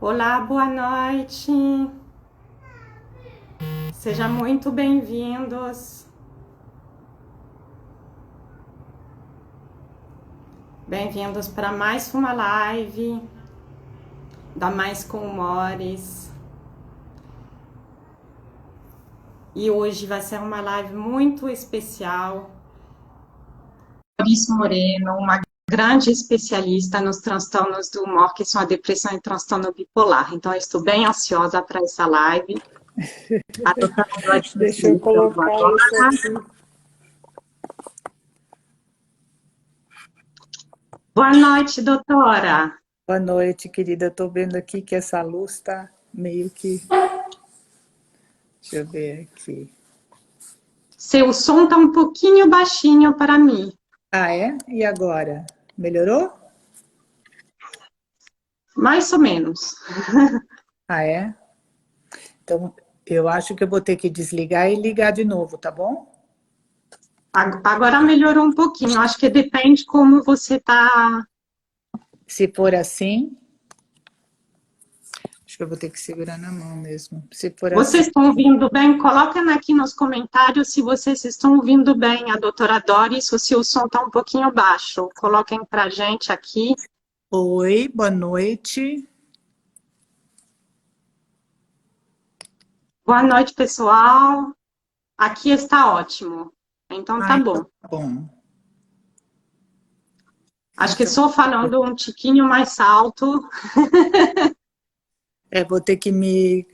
Olá, boa noite. Sejam muito bem-vindos. Bem-vindos para mais uma live da Mais com Humores. E hoje vai ser uma live muito especial. Maurício Moreno, uma grande especialista nos transtornos do humor, que são a depressão e transtorno bipolar. Então, eu estou bem ansiosa para essa live. A doutora Deixa eu colocar isso aqui. Boa noite, doutora. Boa noite, querida. Eu tô vendo aqui que essa luz tá meio que... Deixa eu ver aqui. Seu som está um pouquinho baixinho para mim. Ah, é? E agora? Melhorou? Mais ou menos. Ah, é? Então, eu acho que eu vou ter que desligar e ligar de novo, tá bom? Agora melhorou um pouquinho. Acho que depende como você está. Se for assim... Acho que eu vou ter que segurar na mão mesmo. Se for assim... Vocês estão ouvindo bem? Coloquem aqui nos comentários se vocês estão ouvindo bem a doutora Doris ou se o som está um pouquinho baixo. Coloquem para a gente aqui. Oi, boa noite. Boa noite, pessoal. Aqui está ótimo. Então tá Então bom. tá bom. Acho que Então, só falando um tiquinho mais alto. vou ter que me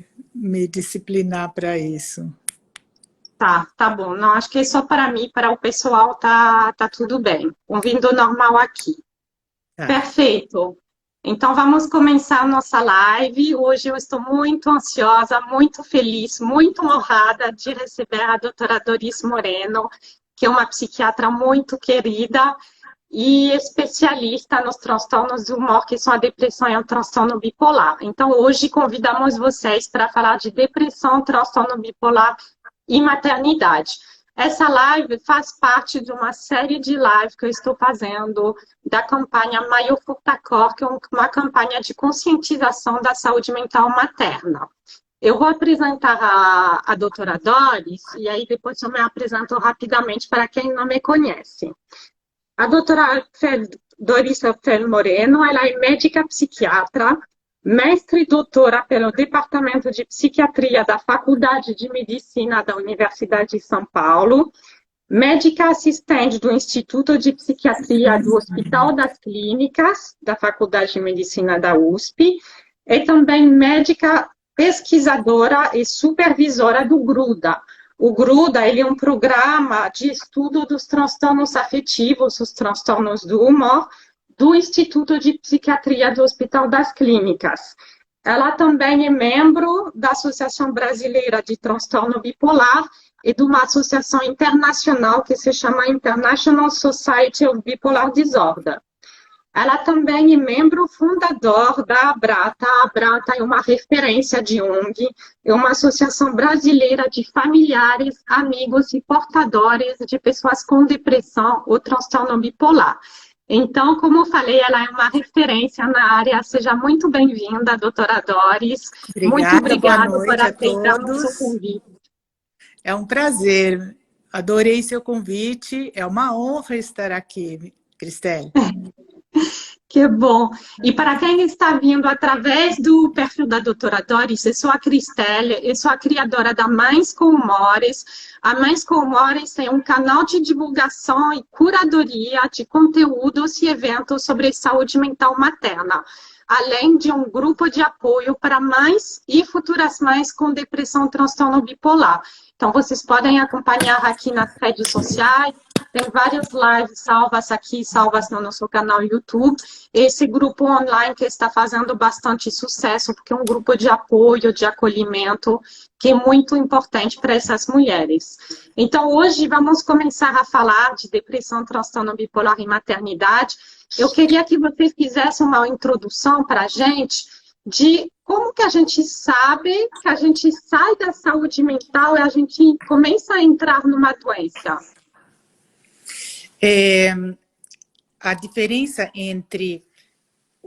disciplinar para isso. Tá bom. Não, acho que é só para mim, para o pessoal tá tudo bem. Ouvindo normal aqui. Tá. Perfeito. Então vamos começar a nossa live. Hoje eu estou muito ansiosa, muito feliz, muito honrada de receber a doutora Doris Moreno, que é uma psiquiatra muito querida e especialista nos transtornos do humor, que são a depressão e o transtorno bipolar. Então hoje convidamos vocês para falar de depressão, transtorno bipolar e maternidade. Essa live faz parte de uma série de lives que eu estou fazendo da campanha Maior Furtacor, que é uma campanha de conscientização da saúde mental materna. Eu vou apresentar a doutora Doris, e aí depois eu me apresento rapidamente para quem não me conhece. A doutora Doris Fel Moreno, ela é médica psiquiatra, mestre e doutora pelo Departamento de Psiquiatria da Faculdade de Medicina da Universidade de São Paulo, médica assistente do Instituto de Psiquiatria do Hospital das Clínicas da Faculdade de Medicina da USP, e também médica pesquisadora e supervisora do GRUDA. O GRUDA ele é um programa de estudo dos transtornos afetivos, os transtornos do humor, do Instituto de Psiquiatria do Hospital das Clínicas. Ela também é membro da Associação Brasileira de Transtorno Bipolar e de uma associação internacional que se chama International Society of Bipolar Disorder. Ela também é membro fundador da Abrata. A Abrata é uma referência de ONG, é uma associação brasileira de familiares, amigos e portadores de pessoas com depressão ou transtorno bipolar. Então, como eu falei, ela é uma referência na área. Seja muito bem-vinda, doutora Doris. Muito Obrigada, boa obrigada por noite a aceitar nosso todos. convite. É um prazer. Adorei seu convite. É uma honra estar aqui, Cristelle. Que bom. E para quem está vindo através do perfil da doutora Doris, eu sou a Cristelle, eu sou a criadora da Mães com Humores. A Mães com Humores tem um canal de divulgação e curadoria de conteúdos e eventos sobre saúde mental materna, além de um grupo de apoio para mães e futuras mães com depressão e transtorno bipolar. Então, vocês podem acompanhar aqui nas redes sociais, tem várias lives salvas aqui, salvas no nosso canal YouTube. Esse grupo online que está fazendo bastante sucesso, porque é um grupo de apoio, de acolhimento, que é muito importante para essas mulheres. Então, hoje vamos começar a falar de depressão, transtorno bipolar e maternidade. Eu queria que você fizesse uma introdução para a gente de como que a gente sabe que a gente sai da saúde mental e a gente começa a entrar numa doença. A diferença entre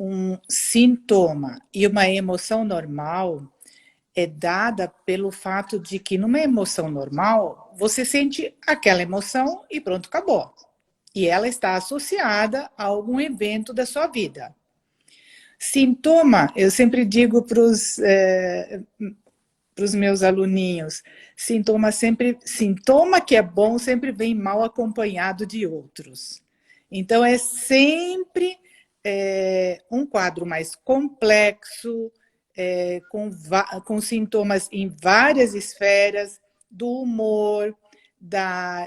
um sintoma e uma emoção normal é dada pelo fato de que numa emoção normal, você sente aquela emoção e pronto, acabou. E ela está associada a algum evento da sua vida. Sintoma, eu sempre digo para os meus aluninhos, sintoma que é bom sempre vem mal acompanhado de outros. Então é sempre um quadro mais complexo, com sintomas em várias esferas, do humor, da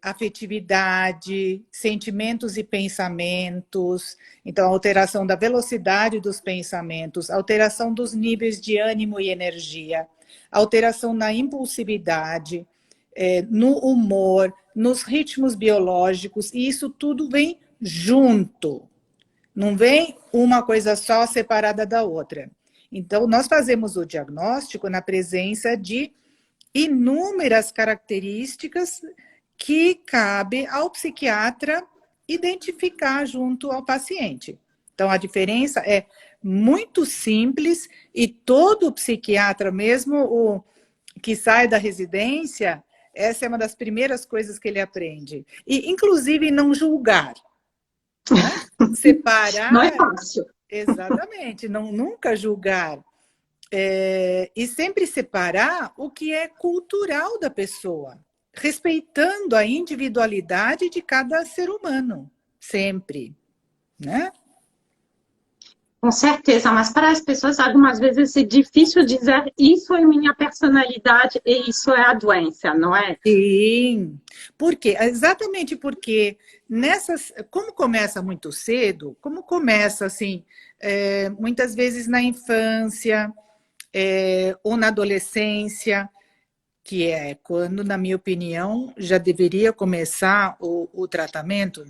afetividade, sentimentos e pensamentos, então alteração da velocidade dos pensamentos, alteração dos níveis de ânimo e energia, alteração na impulsividade, no humor, nos ritmos biológicos, e isso tudo vem junto, não vem uma coisa só separada da outra. Então, nós fazemos o diagnóstico na presença de inúmeras características que cabe ao psiquiatra identificar junto ao paciente. Então, a diferença é muito simples e todo psiquiatra, mesmo o que sai da residência, essa é uma das primeiras coisas que ele aprende. E, inclusive, não julgar, né? Separar... Não é fácil. Exatamente, nunca julgar. E sempre separar o que é cultural da pessoa, respeitando a individualidade de cada ser humano, sempre, né? Com certeza, mas para as pessoas algumas vezes é difícil dizer isso é minha personalidade e isso é a doença, não é? Sim, exatamente porque como começa muito cedo, como começa assim, muitas vezes na infância, ou na adolescência, que é quando, na minha opinião, já deveria começar o tratamento.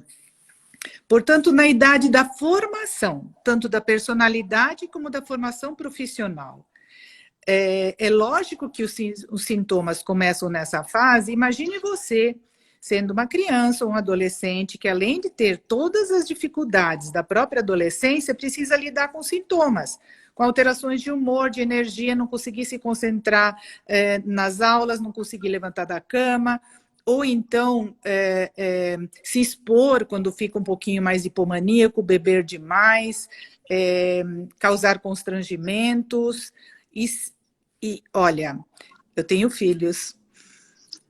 Portanto, na idade da formação, tanto da personalidade como da formação profissional. É lógico que os sintomas começam nessa fase. Imagine você sendo uma criança ou um adolescente que, além de ter todas as dificuldades da própria adolescência, precisa lidar com sintomas, com alterações de humor, de energia, não conseguir se concentrar nas aulas, não conseguir levantar da cama, ou então se expor quando fica um pouquinho mais hipomaníaco, beber demais, causar constrangimentos. E olha, eu tenho filhos,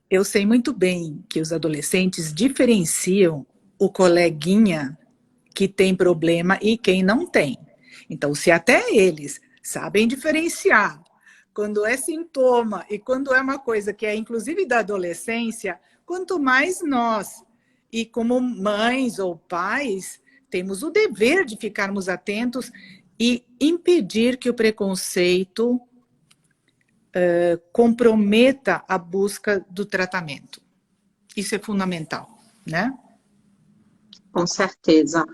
eu sei muito bem que os adolescentes diferenciam o coleguinha que tem problema e quem não tem. Então, se até eles sabem diferenciar quando é sintoma e quando é uma coisa que é inclusive da adolescência, quanto mais nós, e como mães ou pais, temos o dever de ficarmos atentos e impedir que o preconceito comprometa a busca do tratamento. Isso é fundamental, né? Com certeza.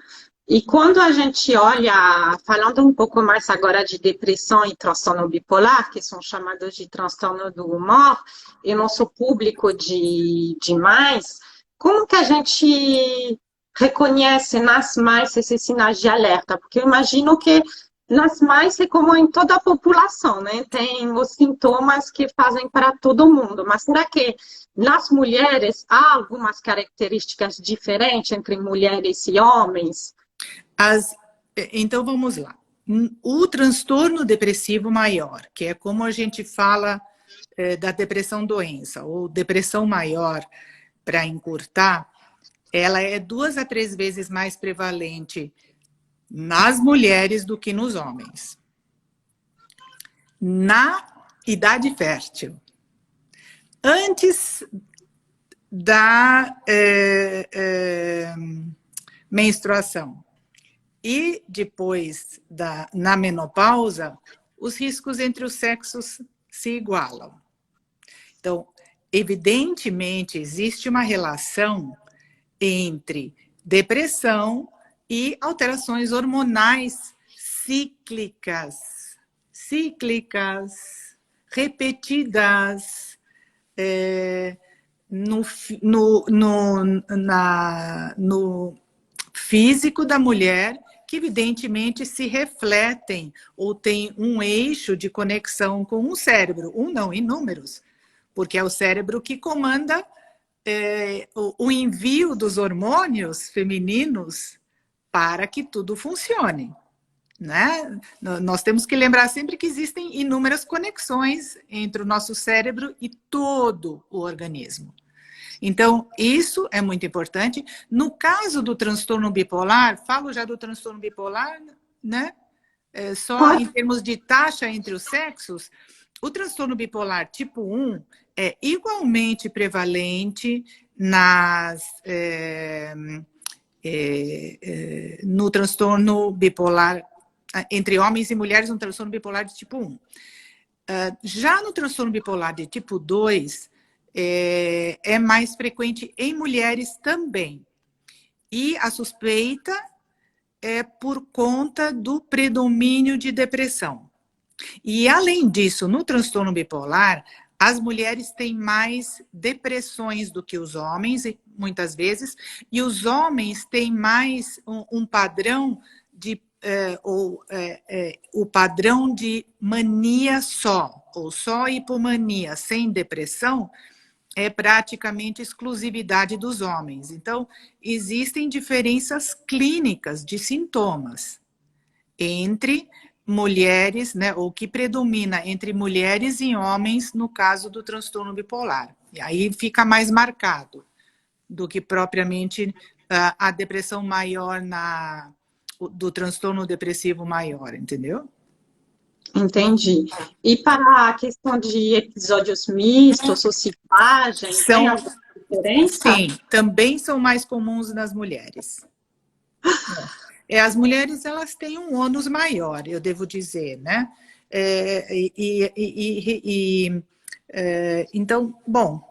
E quando a gente olha, falando um pouco mais agora de depressão e transtorno bipolar, que são chamados de transtorno do humor, e nosso público de mais, como que a gente reconhece nas mais esses sinais de alerta? Porque eu imagino que nas mais é como em toda a população, né? Tem os sintomas que fazem para todo mundo, mas será que nas mulheres há algumas características diferentes entre mulheres e homens? Então, vamos lá. O transtorno depressivo maior, que é como a gente fala da depressão doença, ou depressão maior, para encurtar, ela é 2 a 3 vezes mais prevalente nas mulheres do que nos homens. Na idade fértil, antes da menstruação, e depois, na menopausa, os riscos entre os sexos se igualam. Então, evidentemente, existe uma relação entre depressão e alterações hormonais cíclicas, repetidas, no físico da mulher, que evidentemente se refletem ou têm um eixo de conexão com o cérebro, um não, inúmeros, porque é o cérebro que comanda o envio dos hormônios femininos para que tudo funcione, né? Nós temos que lembrar sempre que existem inúmeras conexões entre o nosso cérebro e todo o organismo. Então, isso é muito importante. No caso do transtorno bipolar, falo já do transtorno bipolar, né? Só em termos de taxa entre os sexos, o transtorno bipolar tipo 1 é igualmente prevalente no transtorno bipolar, entre homens e mulheres, no transtorno bipolar de tipo 1. Já no transtorno bipolar de tipo 2, é mais frequente em mulheres também. E a suspeita é por conta do predomínio de depressão. E, além disso, no transtorno bipolar, as mulheres têm mais depressões do que os homens, muitas vezes, e os homens têm mais um padrão de o padrão de mania só, ou só hipomania, sem depressão, é praticamente exclusividade dos homens. Então, existem diferenças clínicas de sintomas entre mulheres, né, ou que predomina entre mulheres e homens no caso do transtorno bipolar. E aí fica mais marcado do que propriamente a depressão maior do transtorno depressivo maior, entendeu? Entendi. E para a questão de episódios mistos ou selvagens, tem alguma diferença? Sim, também são mais comuns nas mulheres. As mulheres, elas têm um ônus maior, eu devo dizer, né? Então, bom,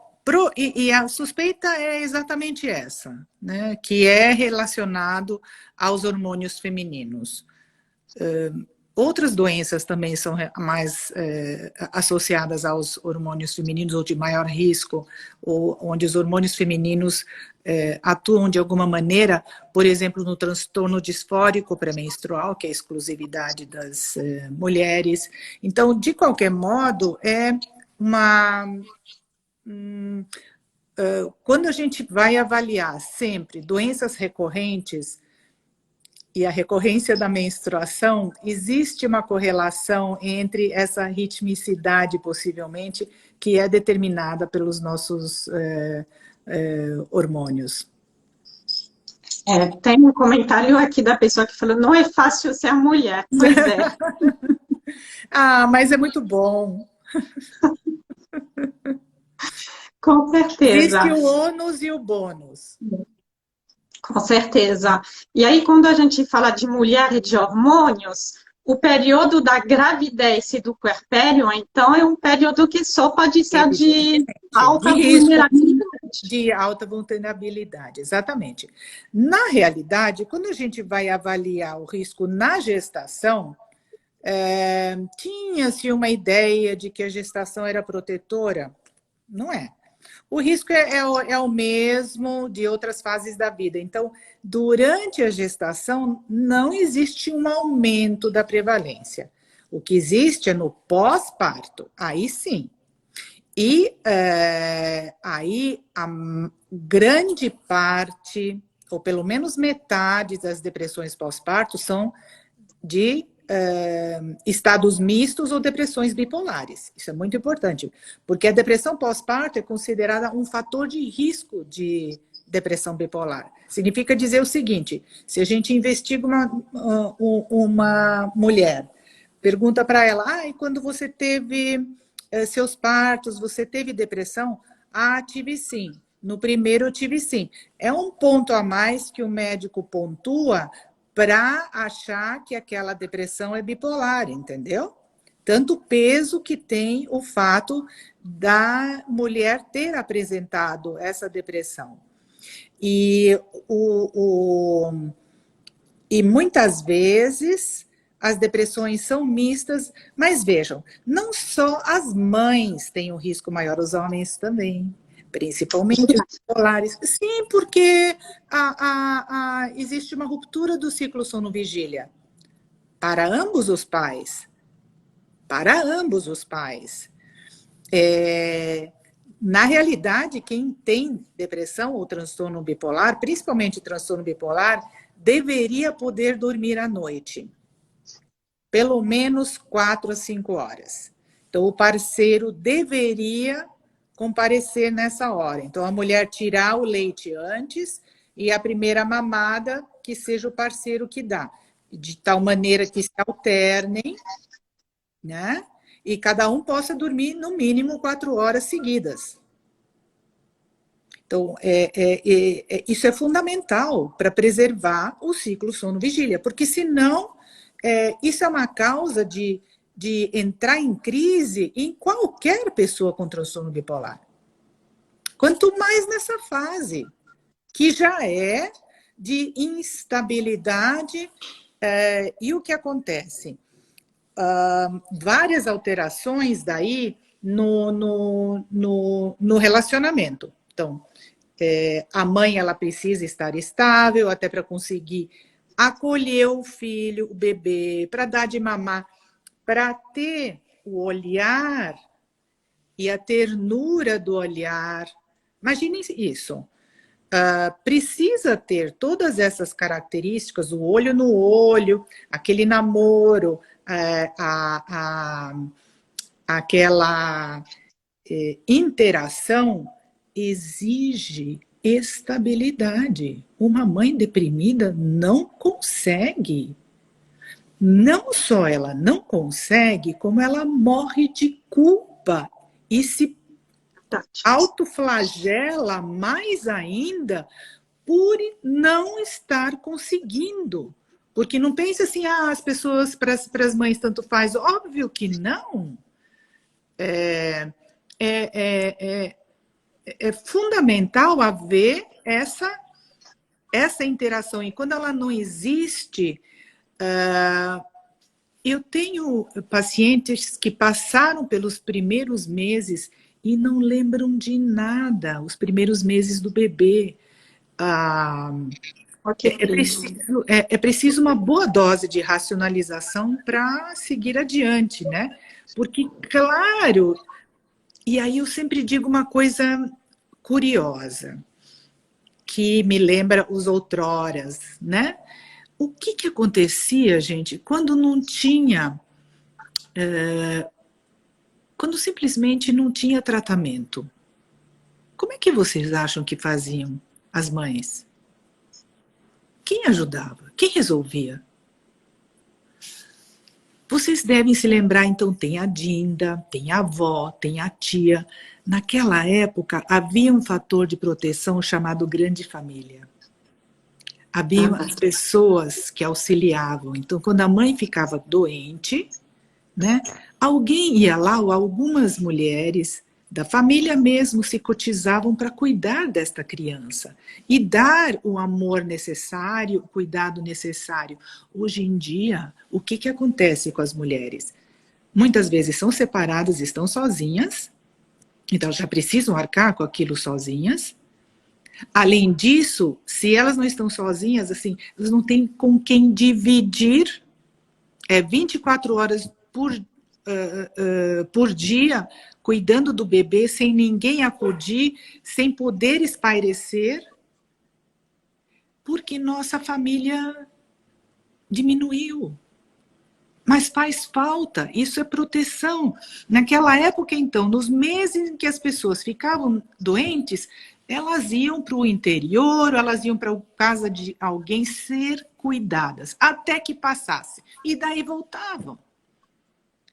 e a suspeita é exatamente essa, né? Que é relacionado aos hormônios femininos. Outras doenças também são mais associadas aos hormônios femininos ou de maior risco, ou onde os hormônios femininos atuam de alguma maneira, por exemplo, no transtorno disfórico pré-menstrual, que é a exclusividade das mulheres. Então, de qualquer modo, quando a gente vai avaliar sempre doenças recorrentes, e a recorrência da menstruação, existe uma correlação entre essa ritmicidade, possivelmente, que é determinada pelos nossos hormônios. Tem um comentário aqui da pessoa que falou, não é fácil ser mulher. Pois é. Mas é muito bom. Com certeza. Existe o ônus e o bônus. Com certeza. E aí, quando a gente fala de mulher e de hormônios, o período da gravidez e do puerpério, então, é um período que só pode ser de alta vulnerabilidade. De alta vulnerabilidade, exatamente. Na realidade, quando a gente vai avaliar o risco na gestação, tinha-se uma ideia de que a gestação era protetora. Não é. O risco é o mesmo de outras fases da vida. Então, durante a gestação, não existe um aumento da prevalência. O que existe é no pós-parto, aí sim. E aí a grande parte, ou pelo menos metade das depressões pós-parto são de estados mistos ou depressões bipolares. Isso é muito importante, porque a depressão pós-parto é considerada um fator de risco de depressão bipolar. Significa dizer o seguinte, se a gente investiga uma mulher, pergunta para ela, e quando você teve seus partos, você teve depressão? Tive sim. No primeiro eu tive sim. É um ponto a mais que o médico pontua para achar que aquela depressão é bipolar, entendeu? Tanto peso que tem o fato da mulher ter apresentado essa depressão. E muitas vezes as depressões são mistas, mas vejam, não só as mães têm um risco maior, os homens também. principalmente os bipolares. Sim, porque existe uma ruptura do ciclo sono-vigília para ambos os pais. Para ambos os pais. Na realidade, quem tem depressão ou transtorno bipolar, principalmente transtorno bipolar, deveria poder dormir à noite. Pelo menos 4 a 5 horas. Então, o parceiro deveria comparecer nessa hora. Então, a mulher tirar o leite antes e a primeira mamada que seja o parceiro que dá. De tal maneira que se alternem, né? E cada um possa dormir no mínimo 4 horas seguidas. Então, isso é fundamental para preservar o ciclo sono-vigília, porque senão isso é uma causa de entrar em crise em qualquer pessoa com transtorno bipolar. Quanto mais nessa fase, que já é de instabilidade. E o que acontece? Várias alterações daí no relacionamento. Então, a mãe ela precisa estar estável até para conseguir acolher o filho, o bebê, para dar de mamar, para ter o olhar e a ternura do olhar. Imaginem isso. Precisa ter todas essas características, o olho no olho, aquele namoro, aquela interação exige estabilidade. Uma mãe deprimida não consegue. Não só ela não consegue, como ela morre de culpa e se autoflagela mais ainda por não estar conseguindo. Porque não pense assim, as pessoas, para as mães tanto faz. Óbvio que não. É fundamental haver essa interação. E quando ela não existe, eu tenho pacientes que passaram pelos primeiros meses e não lembram de nada, os primeiros meses do bebê. É preciso uma boa dose de racionalização para seguir adiante, né? Porque, claro, e aí eu sempre digo uma coisa curiosa, que me lembra os outroras, né? O que acontecia, gente, quando não tinha... quando simplesmente não tinha tratamento? Como é que vocês acham que faziam as mães? Quem ajudava? Quem resolvia? Vocês devem se lembrar, então, tem a Dinda, tem a avó, tem a tia. Naquela época, havia um fator de proteção chamado grande família. Havia as pessoas que auxiliavam. Então, quando a mãe ficava doente, né, alguém ia lá, ou algumas mulheres da família mesmo se cotizavam para cuidar desta criança e dar o amor necessário, o cuidado necessário. Hoje em dia, o que acontece com as mulheres? Muitas vezes são separadas, estão sozinhas, então já precisam arcar com aquilo sozinhas. Além disso, se elas não estão sozinhas, assim, elas não têm com quem dividir 24 horas por dia, cuidando do bebê, sem ninguém acudir, sem poder espairecer, porque nossa família diminuiu. Mas faz falta, isso é proteção. Naquela época, então, nos meses em que as pessoas ficavam doentes, elas iam para o interior, elas iam para a casa de alguém ser cuidadas, até que passasse. E daí voltavam.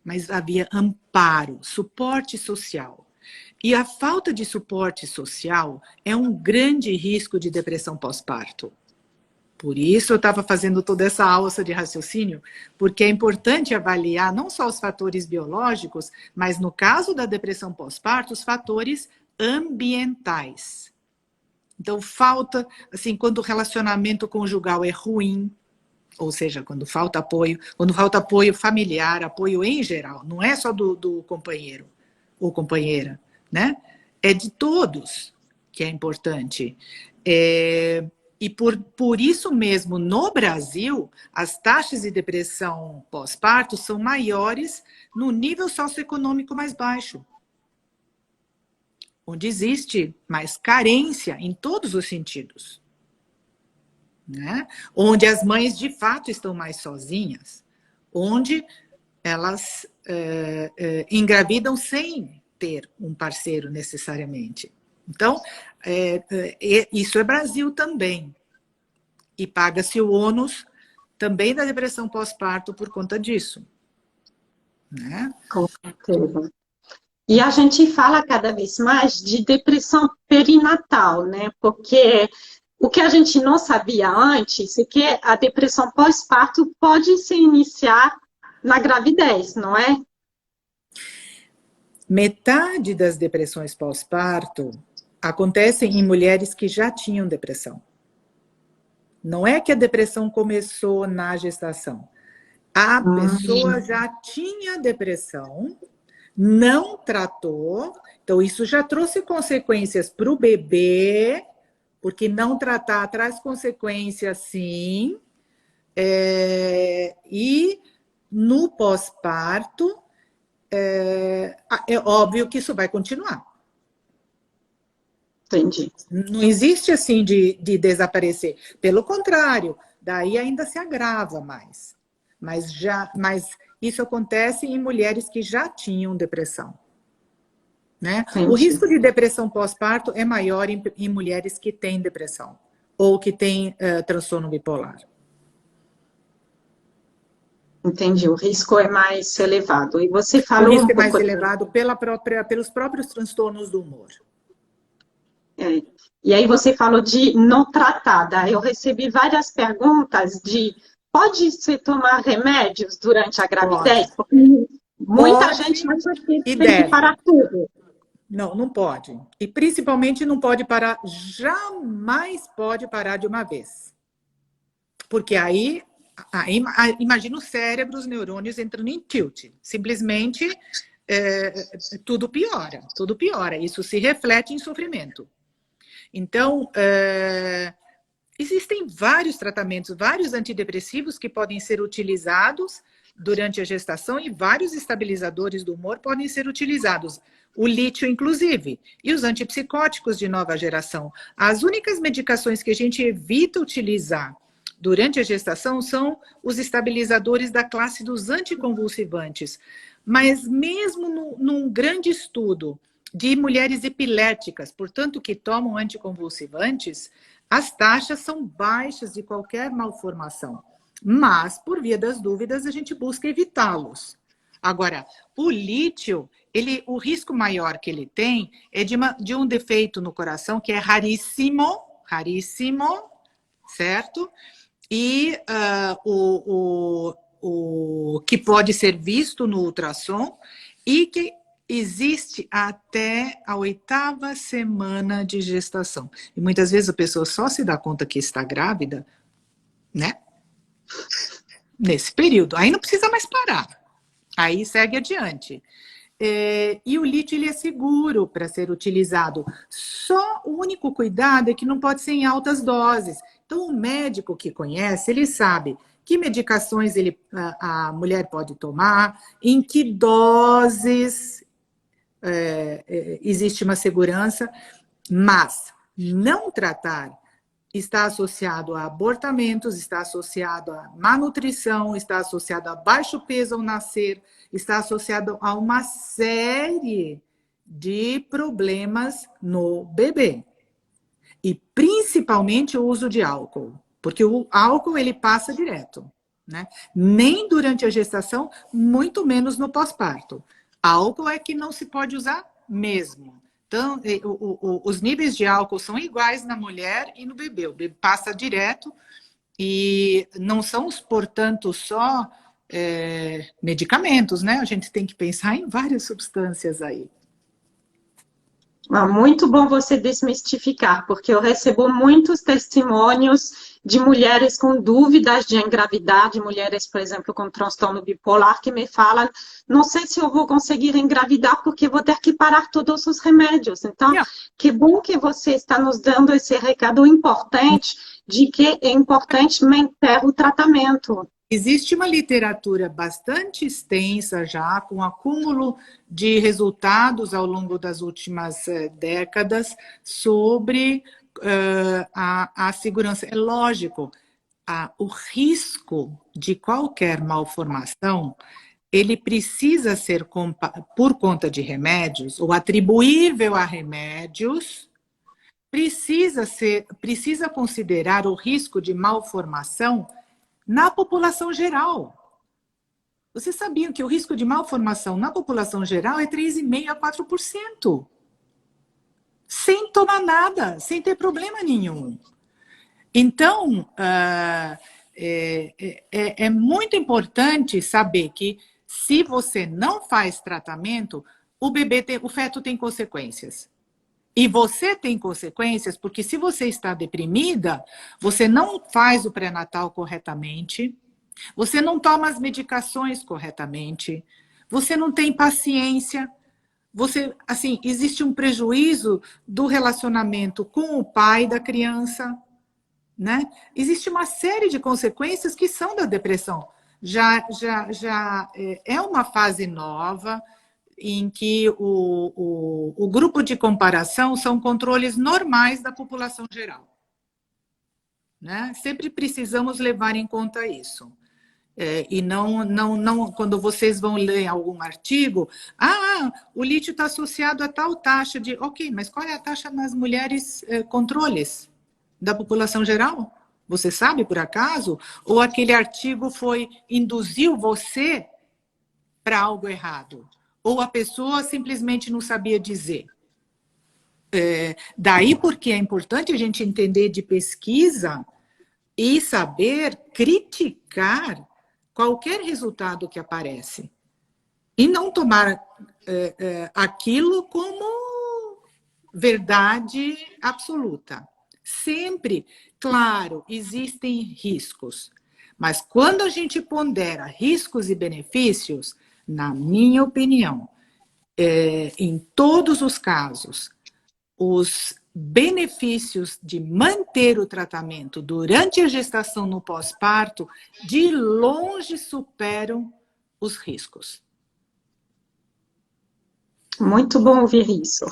Mas havia amparo, suporte social. E a falta de suporte social é um grande risco de depressão pós-parto. Por isso eu estava fazendo toda essa alça de raciocínio, porque é importante avaliar não só os fatores biológicos, mas no caso da depressão pós-parto, os fatores ambientais. Então falta, assim, quando o relacionamento conjugal é ruim, ou seja, quando falta apoio familiar, apoio em geral, não é só do companheiro ou companheira, né? é de todos que é importante. E por isso mesmo, no Brasil, as taxas de depressão pós-parto são maiores no nível socioeconômico mais baixo, onde existe mais carência em todos os sentidos, né? Onde as mães, de fato, estão mais sozinhas, onde elas engravidam sem ter um parceiro necessariamente. Então, isso é Brasil também. E paga-se o ônus também da depressão pós-parto por conta disso, né? Com certeza. E a gente fala cada vez mais de depressão perinatal, né? Porque o que a gente não sabia antes é que a depressão pós-parto pode se iniciar na gravidez, não é? Metade das depressões pós-parto acontecem em mulheres que já tinham depressão. Não é que a depressão começou na gestação. A pessoa já tinha depressão, não tratou, então isso já trouxe consequências para o bebê, porque não tratar traz consequências sim, e no pós-parto, é óbvio que isso vai continuar. Entendi. Não existe assim de desaparecer. Pelo contrário, daí ainda se agrava mais. Mas isso acontece em mulheres que já tinham depressão, né? O risco de depressão pós-parto é maior em mulheres que têm depressão ou que têm transtorno bipolar. Entendi, o risco é mais elevado. E você falou o risco um é mais pouco elevado pelos próprios transtornos do humor. E aí você falou de não tratada. Eu recebi várias perguntas de pode se tomar remédios durante a gravidez? Pode. Porque muita gente acha que E tem que deve. parar tudo. Não, não pode. E principalmente não pode parar, jamais pode parar de uma vez. Porque aí imagina o cérebro, os neurônios entrando em tilt. Simplesmente tudo piora, tudo piora. Isso se reflete em sofrimento. Então, existem vários tratamentos, vários antidepressivos que podem ser utilizados durante a gestação e vários estabilizadores do humor podem ser utilizados. O lítio, inclusive, e os antipsicóticos de nova geração. As únicas medicações que a gente evita utilizar durante a gestação são os estabilizadores da classe dos anticonvulsivantes. Mas mesmo num grande estudo de mulheres epiléticas, portanto, que tomam anticonvulsivantes, as taxas são baixas de qualquer malformação. Mas, por via das dúvidas, a gente busca evitá-los. Agora, o lítio, o risco maior que ele tem é de um defeito no coração que é raríssimo, certo? E o que pode ser visto no ultrassom e que existe até a 8ª semana de gestação. E muitas vezes a pessoa só se dá conta que está grávida, né? Nesse período. Aí não precisa mais parar. Aí segue adiante. E o lítio ele é seguro para ser utilizado. Só o único cuidado é que não pode ser em altas doses. Então, o médico que conhece, ele sabe que medicações a mulher pode tomar, em que doses existe uma segurança, mas não tratar está associado a abortamentos, está associado a má nutrição, está associado a baixo peso ao nascer, está associado a uma série de problemas no bebê. E principalmente o uso de álcool, porque o álcool ele passa direto, né? Nem durante a gestação, muito menos no pós-parto. Álcool é que não se pode usar mesmo. Então, os níveis de álcool são iguais na mulher e no bebê. O bebê passa direto e não são, portanto, só medicamentos, né? A gente tem que pensar em várias substâncias aí. Ah, muito bom você desmistificar, porque eu recebo muitos testemunhos de mulheres com dúvidas de engravidar, de mulheres, por exemplo, com transtorno bipolar, que me falam, não sei se eu vou conseguir engravidar porque vou ter que parar todos os remédios. Então, Não. que bom que você está nos dando esse recado importante de que é importante manter o tratamento. Existe uma literatura bastante extensa já, com acúmulo de resultados ao longo das últimas décadas sobre a segurança. É lógico, o risco de qualquer malformação, ele precisa ser, por conta de remédios, ou atribuível a remédios, precisa considerar o risco de malformação na população geral. Vocês sabiam que o risco de malformação na população geral é 3,5% a 4%? Sem tomar nada, sem ter problema nenhum. Então, é muito importante saber que se você não faz tratamento, o feto tem consequências. E você tem consequências porque se você está deprimida, você não faz o pré-natal corretamente, você não toma as medicações corretamente, você não tem paciência, assim, existe um prejuízo do relacionamento com o pai da criança, né? Existe uma série de consequências que são da depressão. Já é uma fase nova, em que o grupo de comparação são controles normais da população geral. Né? Sempre precisamos levar em conta isso. E não quando vocês vão ler algum artigo, o lítio está associado a tal taxa de... Ok, mas qual é a taxa nas mulheres controles da população geral? Você sabe, por acaso? Ou aquele artigo induziu você para algo errado? Ou a pessoa simplesmente não sabia dizer. Daí porque é importante a gente entender de pesquisa e saber criticar qualquer resultado que aparece. E não tomar aquilo como verdade absoluta. Sempre, claro, existem riscos. Mas quando a gente pondera riscos e benefícios, na minha opinião, em todos os casos, os benefícios de manter o tratamento durante a gestação no pós-parto, de longe superam os riscos. Muito bom ouvir isso.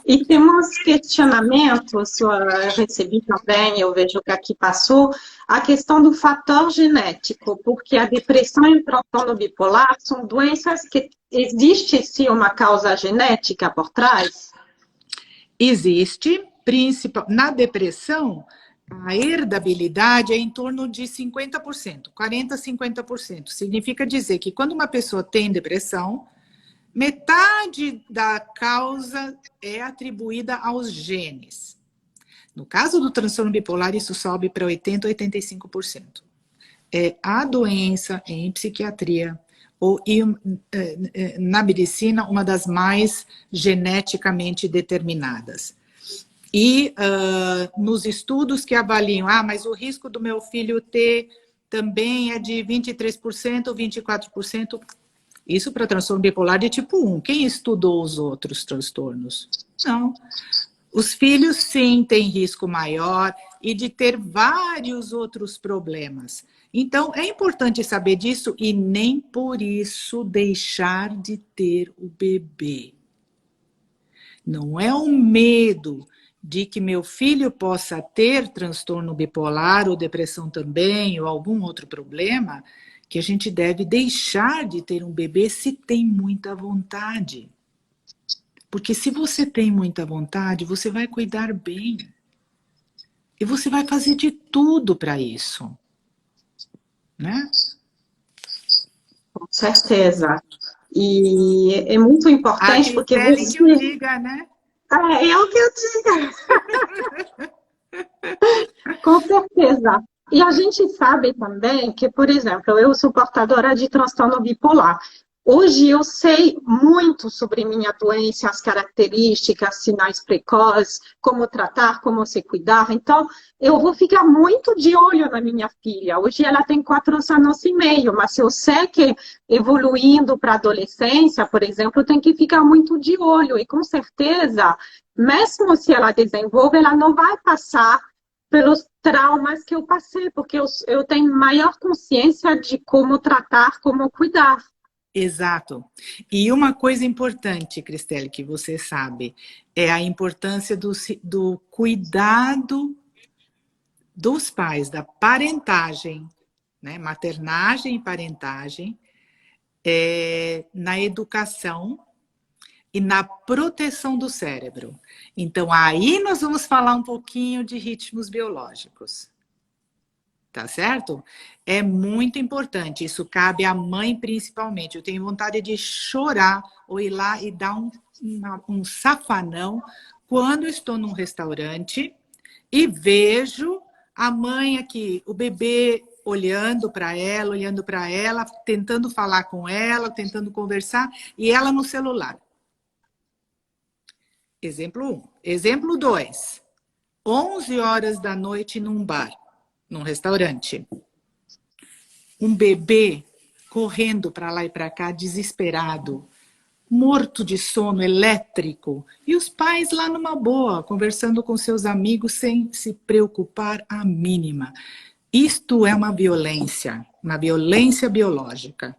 E temos questionamentos, eu recebi também, eu vejo que aqui passou, a questão do fator genético, porque a depressão e o transtorno bipolar são doenças que existe sim uma causa genética por trás? Existe, na depressão, a herdabilidade é em torno de 50%, 40% a 50%. Significa dizer que quando uma pessoa tem depressão, metade da causa é atribuída aos genes. No caso do transtorno bipolar, isso sobe para 80% a 85%. É a doença em psiquiatria ou na medicina, uma das mais geneticamente determinadas. E nos estudos que avaliam, mas o risco do meu filho ter também é de 23% ou 24%. Isso para transtorno bipolar de tipo 1. Quem estudou os outros transtornos? Não. Os filhos, sim, têm risco maior e de ter vários outros problemas. Então, é importante saber disso e nem por isso deixar de ter o bebê. Não é um medo de que meu filho possa ter transtorno bipolar ou depressão também, ou algum outro problema, que a gente deve deixar de ter um bebê se tem muita vontade. Porque se você tem muita vontade, você vai cuidar bem. E você vai fazer de tudo para isso. Né? Com certeza. E é muito importante porque você... que eu diga, né? É o que eu digo. Com certeza. E a gente sabe também que, por exemplo, eu sou portadora de transtorno bipolar. Hoje eu sei muito sobre minha doença, as características, sinais precoces, como tratar, como se cuidar. Então, eu vou ficar muito de olho na minha filha. Hoje ela tem 4 anos e meio, mas eu sei que evoluindo para a adolescência, por exemplo, tem que ficar muito de olho. E com certeza, mesmo se ela desenvolve, ela não vai passar pelos traumas que eu passei, porque eu tenho maior consciência de como tratar, como cuidar. Exato. E uma coisa importante, Cristelle, que você sabe, é a importância do cuidado dos pais, da parentagem, né? Maternagem e parentagem, na educação e na proteção do cérebro. Então, aí nós vamos falar um pouquinho de ritmos biológicos. Tá certo? É muito importante. Isso cabe à mãe principalmente. Eu tenho vontade de chorar ou ir lá e dar um safanão quando estou num restaurante e vejo a mãe aqui, o bebê olhando para ela, tentando falar com ela, tentando conversar, e ela no celular. Exemplo 1. Exemplo 2. 11 horas da noite num bar, num restaurante. Um bebê correndo para lá e para cá, desesperado, morto de sono, elétrico. E os pais lá numa boa, conversando com seus amigos sem se preocupar a mínima. Isto é uma violência biológica.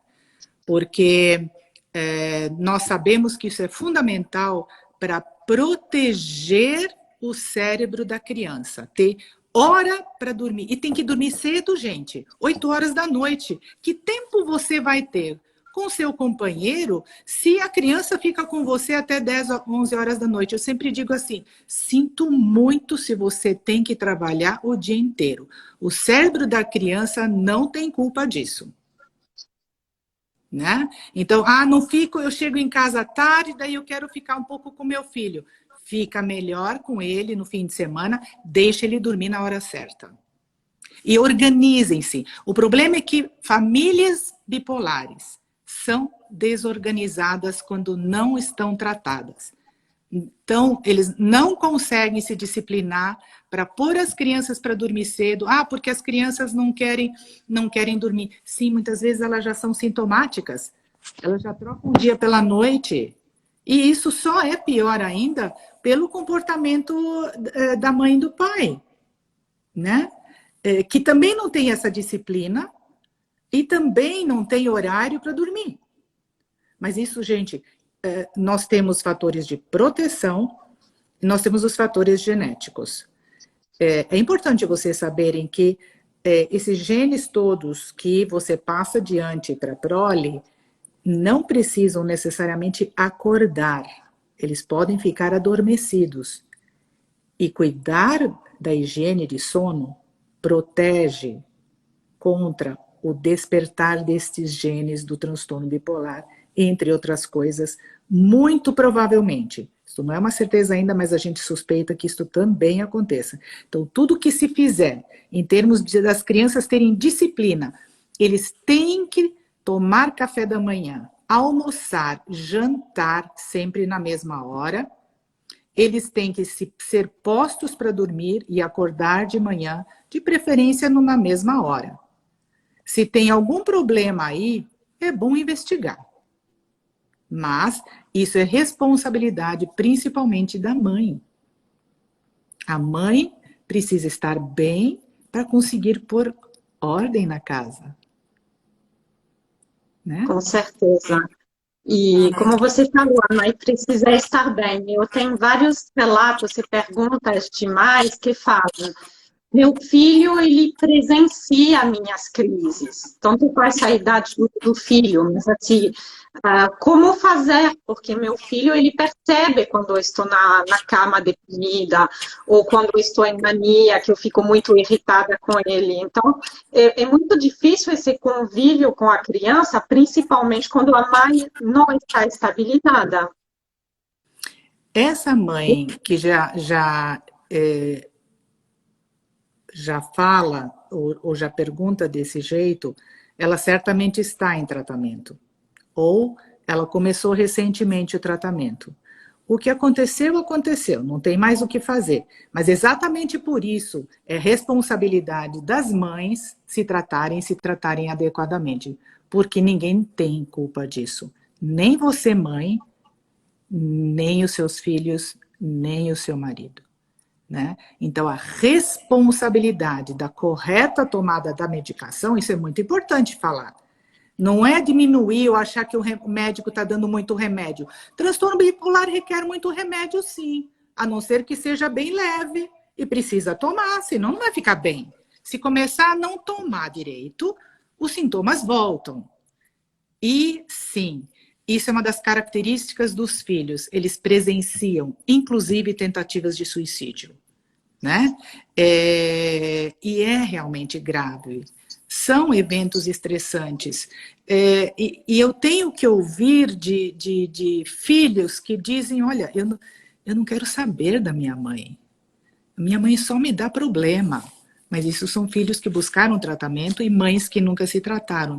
Porque nós sabemos que isso é fundamental para proteger o cérebro da criança, ter hora para dormir. E tem que dormir cedo, gente, 8 horas da noite. Que tempo você vai ter com seu companheiro se a criança fica com você até 10, 11 horas da noite? Eu sempre digo assim, sinto muito se você tem que trabalhar o dia inteiro. O cérebro da criança não tem culpa disso. Né? Então, não fico, eu chego em casa tarde, daí eu quero ficar um pouco com meu filho. Fica melhor com ele no fim de semana, deixa ele dormir na hora certa. E organizem-se. O problema é que famílias bipolares são desorganizadas quando não estão tratadas. Então, eles não conseguem se disciplinar para pôr as crianças para dormir cedo. Porque as crianças não querem dormir. Sim, muitas vezes elas já são sintomáticas. Elas já trocam o dia pela noite. E isso só é pior ainda pelo comportamento da mãe e do pai, né? Que também não tem essa disciplina e também não tem horário para dormir. Mas isso, gente, nós temos fatores de proteção, nós temos os fatores genéticos. É importante vocês saberem que esses genes todos que você passa adiante para a prole não precisam necessariamente acordar. Eles podem ficar adormecidos. E cuidar da higiene de sono protege contra o despertar destes genes do transtorno bipolar, entre outras coisas, muito provavelmente. Isso não é uma certeza ainda, mas a gente suspeita que isso também aconteça. Então, tudo que se fizer, em termos das crianças terem disciplina, eles têm que tomar café da manhã, almoçar, jantar sempre na mesma hora. Eles têm que ser postos para dormir e acordar de manhã, de preferência na mesma hora. Se tem algum problema aí, é bom investigar. Mas isso é responsabilidade principalmente da mãe. A mãe precisa estar bem para conseguir pôr ordem na casa. Né? Com certeza. E como você falou, a mãe precisa estar bem. Eu tenho vários relatos e perguntas de mães que falam: meu filho, ele presencia minhas crises, tanto com essa idade do filho, mas assim, como fazer? Porque meu filho, ele percebe quando eu estou na cama deprimida, ou quando eu estou em mania, que eu fico muito irritada com ele. Então, é muito difícil esse convívio com a criança, principalmente quando a mãe não está estabilizada. Essa mãe que já fala ou já pergunta desse jeito, ela certamente está em tratamento. ou ela começou recentemente o tratamento. O que aconteceu, aconteceu, não tem mais o que fazer. Mas exatamente por isso é responsabilidade das mães se tratarem adequadamente. Porque ninguém tem culpa disso. Nem você, mãe, nem os seus filhos, nem o seu marido. Né? Então, a responsabilidade da correta tomada da medicação, isso é muito importante falar. Não é diminuir ou achar que o médico está dando muito remédio. Transtorno bipolar requer muito remédio, sim. A não ser que seja bem leve e precisa tomar, senão não vai ficar bem. Se começar a não tomar direito, os sintomas voltam. E, sim, isso é uma das características dos filhos. Eles presenciam, inclusive, tentativas de suicídio. Né? E é realmente grave. São eventos estressantes. E eu tenho que ouvir de filhos que dizem, olha, eu não quero saber da minha mãe. Minha mãe só me dá problema. Mas isso são filhos que buscaram tratamento e mães que nunca se trataram.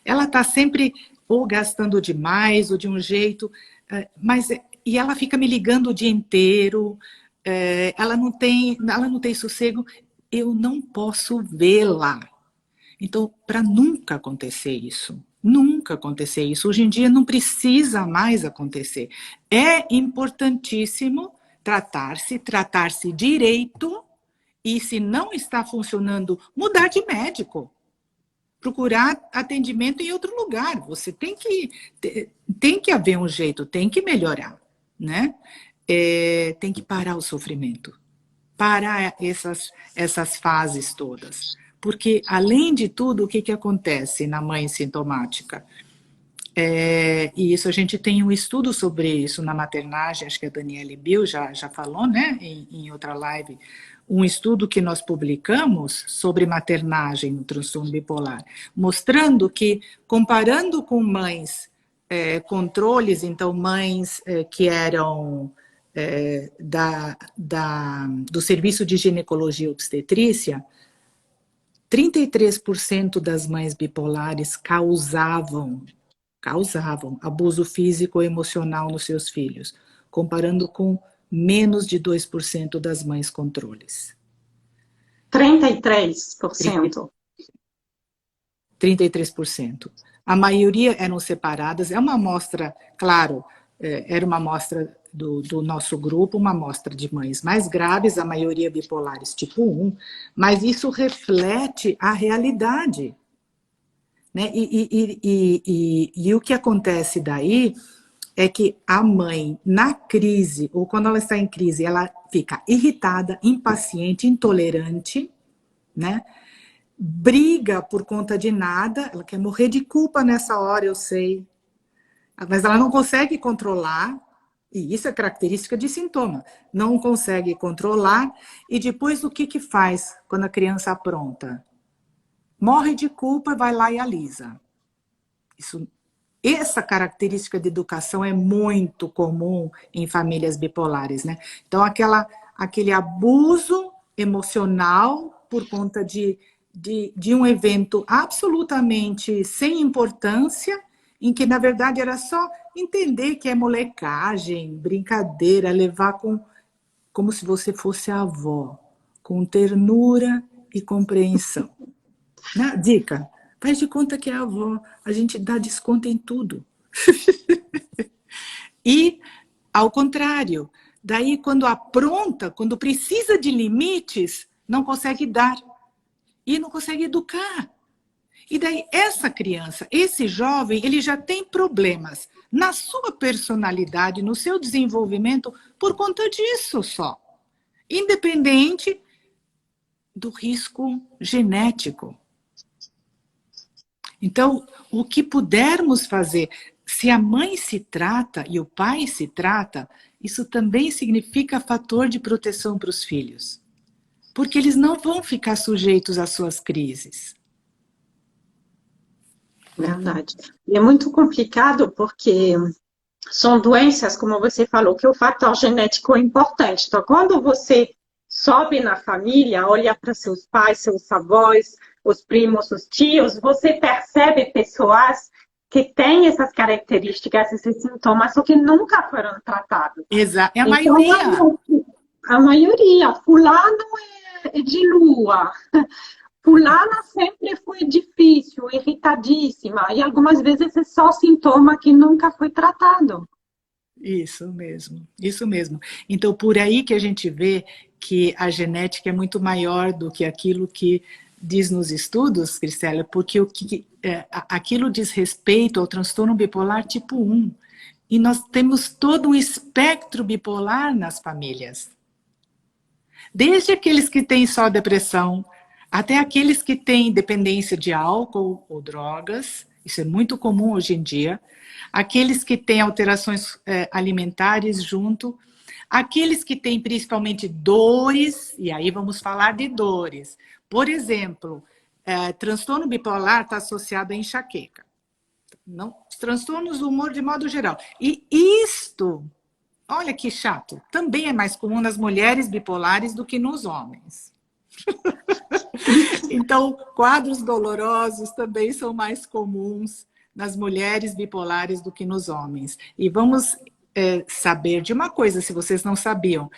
Ela está sempre ou gastando demais, ou de um jeito, e ela fica me ligando o dia inteiro, ela não tem sossego, eu não posso vê-la. Então, para nunca acontecer isso, hoje em dia não precisa mais acontecer. É importantíssimo tratar-se direito, e se não está funcionando, mudar de médico. Procurar atendimento em outro lugar. Você tem que haver um jeito, tem que melhorar, né? Tem que parar o sofrimento, parar essas fases todas. Porque, além de tudo, o que acontece na mãe sintomática? E isso a gente tem um estudo sobre isso na maternagem, acho que a Daniele Bill já falou, né, em outra live, um estudo que nós publicamos sobre maternagem no transtorno bipolar, mostrando que, comparando com mães controles, então mães que eram do serviço de ginecologia e obstetrícia, 33% das mães bipolares causavam abuso físico ou emocional nos seus filhos, comparando com menos de 2% das mães controles. 33%. 33%. A maioria eram separadas. É uma amostra, claro, era uma amostra do nosso grupo, uma amostra de mães mais graves, a maioria bipolares tipo 1, mas isso reflete a realidade. Né? E o que acontece daí é que a mãe, na crise, ou quando ela está em crise, ela fica irritada, impaciente, intolerante, né? Briga por conta de nada, ela quer morrer de culpa nessa hora, eu sei, mas ela não consegue controlar, e isso é característica de sintoma, não consegue controlar, e depois o que faz quando a criança apronta? Morre de culpa, vai lá e alisa. Essa característica de educação é muito comum em famílias bipolares, né? Então, aquele abuso emocional por conta de um evento absolutamente sem importância, em que, na verdade, era só entender que é molecagem, brincadeira, levar como se você fosse a avó, com ternura e compreensão. Na dica, faz de conta que é a avó, a gente dá desconto em tudo. E, ao contrário, daí quando apronta, quando precisa de limites, não consegue dar. E não consegue educar. E daí essa criança, esse jovem, ele já tem problemas na sua personalidade, no seu desenvolvimento, por conta disso só. Independente do risco genético. Então, o que pudermos fazer, se a mãe se trata e o pai se trata, isso também significa fator de proteção para os filhos. Porque eles não vão ficar sujeitos às suas crises. Verdade. E é muito complicado porque são doenças, como você falou, que o fator genético é importante. Então, quando você sobe na família, olha para seus pais, seus avós, os primos, os tios, você percebe pessoas que têm essas características, esses sintomas, só que nunca foram tratados. Exato, é a Então, maioria. a maioria, fulano é de lua, fulana sempre foi difícil, irritadíssima, e algumas vezes é só sintoma que nunca foi tratado. Isso mesmo, isso mesmo. Então, por aí que a gente vê que a genética é muito maior do que aquilo que diz nos estudos, Cristela, porque aquilo diz respeito ao transtorno bipolar tipo 1. E nós temos todo um espectro bipolar nas famílias. Desde aqueles que têm só depressão, até aqueles que têm dependência de álcool ou drogas, isso é muito comum hoje em dia, aqueles que têm alterações alimentares junto, aqueles que têm principalmente dores, e aí vamos falar de dores. Por exemplo, transtorno bipolar está associado a enxaqueca. Não, os transtornos do humor de modo geral. E isto, olha que chato, também é mais comum nas mulheres bipolares do que nos homens. Então, quadros dolorosos também são mais comuns nas mulheres bipolares do que nos homens. E vamos saber de uma coisa, se vocês não sabiam.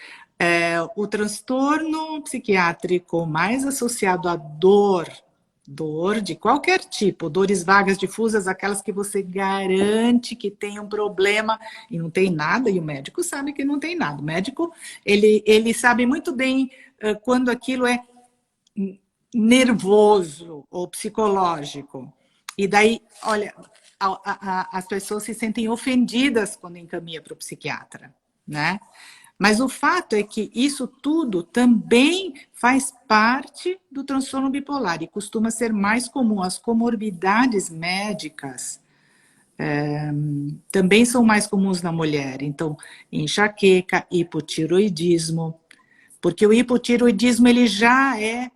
O transtorno psiquiátrico mais associado à dor de qualquer tipo, dores vagas, difusas, aquelas que você garante que tem um problema e não tem nada, e o médico sabe que não tem nada. O médico, ele sabe muito bem quando aquilo é nervoso ou psicológico. E daí, olha, as pessoas se sentem ofendidas quando encaminha para o psiquiatra, né? Mas o fato é que isso tudo também faz parte do transtorno bipolar e costuma ser mais comum. As comorbidades médicas também são mais comuns na mulher. Então, enxaqueca, hipotiroidismo, porque o hipotiroidismo ele já é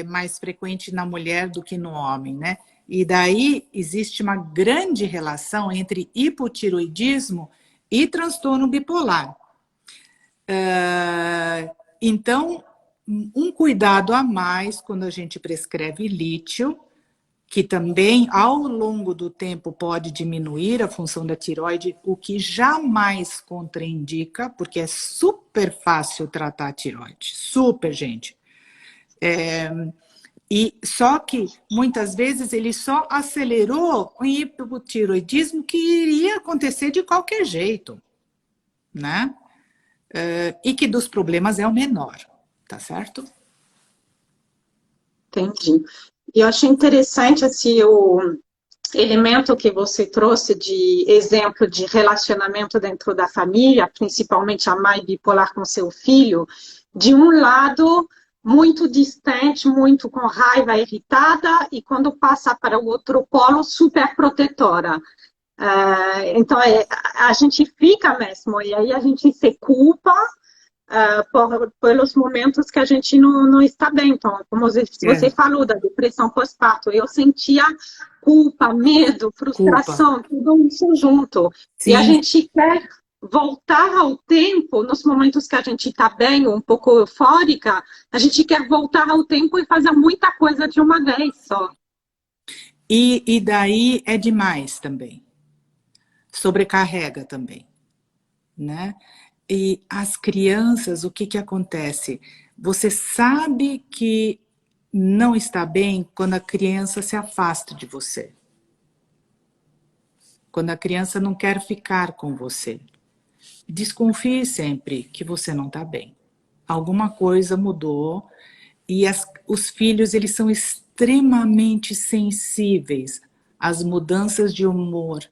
mais frequente na mulher do que no homem, né? E daí existe uma grande relação entre hipotiroidismo e transtorno bipolar. Então, um cuidado a mais quando a gente prescreve lítio, que também ao longo do tempo pode diminuir a função da tireoide, o que jamais contraindica, porque é super fácil tratar a tireoide, super, gente. E só que muitas vezes ele só acelerou o hipotiroidismo que iria acontecer de qualquer jeito, né? E que dos problemas é o menor, tá certo? Entendi. E eu achei interessante assim, o elemento que você trouxe de exemplo de relacionamento dentro da família, principalmente a mãe bipolar com seu filho, de um lado muito distante, muito com raiva, irritada, e quando passa para o outro polo, super protetora. Então, a gente fica mesmo, e aí a gente se culpa pelos momentos que a gente não está bem. Então, como você falou da depressão pós-parto, eu sentia culpa, medo, Culpa. frustração, tudo isso junto. Sim. E a gente quer voltar ao tempo, nos momentos que a gente está bem, um pouco eufórica, a gente quer voltar ao tempo e fazer muita coisa de uma vez só. E daí é demais também. Sobrecarrega também, né? E as crianças, o que acontece? Você sabe que não está bem quando a criança se afasta de você. Quando a criança não quer ficar com você. Desconfie sempre que você não está bem. Alguma coisa mudou e os filhos, eles são extremamente sensíveis às mudanças de humor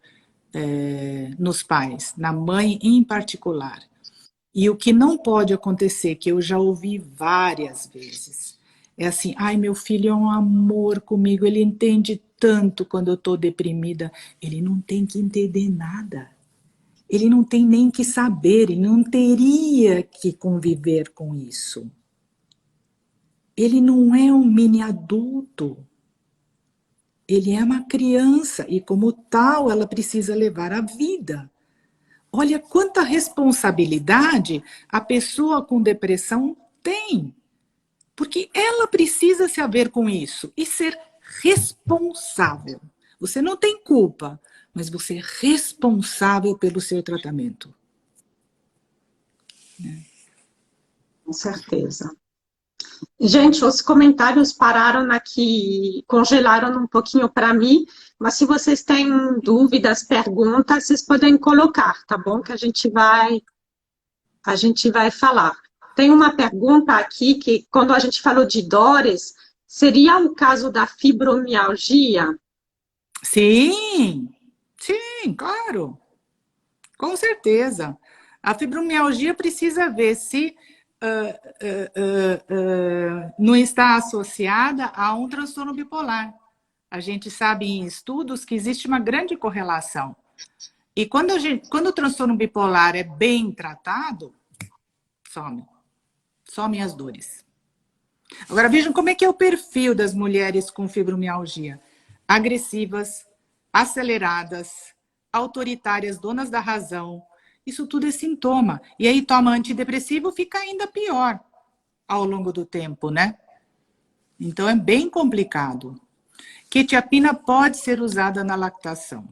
nos pais, na mãe em particular. E o que não pode acontecer, que eu já ouvi várias vezes, é assim, ai, meu filho é um amor comigo, ele entende tanto quando eu estou deprimida. Ele não tem que entender nada. Ele não tem nem que saber, ele não teria que conviver com isso. Ele não é um mini adulto. Ele é uma criança e, como tal, ela precisa levar a vida. Olha quanta responsabilidade a pessoa com depressão tem. Porque ela precisa se haver com isso e ser responsável. Você não tem culpa, mas você é responsável pelo seu tratamento. Com certeza. Gente, os comentários pararam aqui, congelaram um pouquinho para mim, mas se vocês têm dúvidas, perguntas, vocês podem colocar, tá bom? Que a gente vai falar. Tem uma pergunta aqui que, quando a gente falou de dores, seria o caso da fibromialgia? Sim, sim, claro, com certeza. A fibromialgia precisa ver se não está associada a um transtorno bipolar. A gente sabe em estudos que existe uma grande correlação. E quando o transtorno bipolar é bem tratado, somem as dores. Agora vejam como é que é o perfil das mulheres com fibromialgia. Agressivas, aceleradas, autoritárias, donas da razão. Isso tudo é sintoma. E aí toma antidepressivo, fica ainda pior ao longo do tempo, né? Então é bem complicado. Quetiapina pode ser usada na lactação.